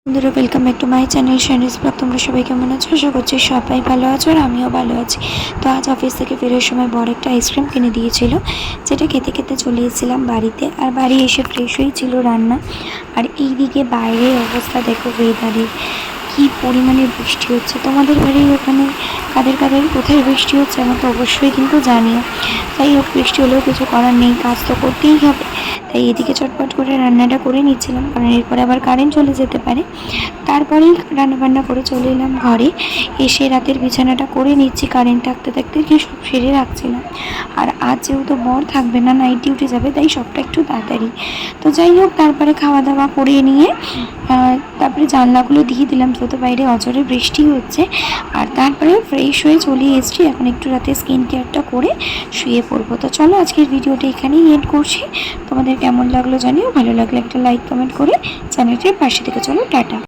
বন্ধুরা welcome back to my channel Shainy's vlog. তোমরা সবাই কেমন আছো? আশা করছি সবাই ভালো আছো আর আমিও ভালো আছি। তো আজ অফিস থেকে ফেরার সময় বড় একটা আইসক্রিম কিনে দিয়েছিল, যেটা খেতে খেতে চলে এসেছিলাম বাড়িতে। আর বাড়ি এসে ফ্রেশ হয়েই ছিল রান্না। আর এইদিকে বাইরের অবস্থা দেখো, ওয়েদারের কী পরিমাণে বৃষ্টি হচ্ছে। তোমাদের বাড়ির ওখানে কাদের কাদের কোথায় বৃষ্টি হচ্ছে আমাকে অবশ্যই কিন্তু জানিও। যাই হোক, বৃষ্টি হলেও কিছু করার নেই, কাজ তো করতেই হবে। তাই এদিকে চটপট করে রান্নাটা করে নিচ্ছিলাম, কারণ এরপরে আবার কারেন্ট চলে যেতে পারে। তারপরেই রান্নাবান্না করে চলে এলাম ঘরে। এসে রাতের বিছানাটা করে নিচ্ছি, কারেন্ট থাকতে থাকতে কি সব সেরে রাখছিলাম। আর আজ যেহেতু বর থাকবে না, নাইট ডিউটি যাবে, তাই সবটা একটু তাড়াতাড়ি। তো যাই হোক, তারপরে খাওয়া দাওয়া করে নিয়ে তারপরে জানলাগুলো দিয়ে দিলাম, যেহেতু বাইরে অঝরে বৃষ্টি হচ্ছে। আর তারপরে ফ্রেশ হয়ে চলে এসেছি, এখন একটু রাতে স্কিন কেয়ারটা করে শুয়ে পড়বো। তো চলো আজকের ভিডিওটা এখানেই এন্ড করছি। তোমাদের কেমন লাগলো জানিও, ভালো লাগলে একটা লাইক কমেন্ট করে চ্যানেলটির পাশে থেকে চলো, টাটা।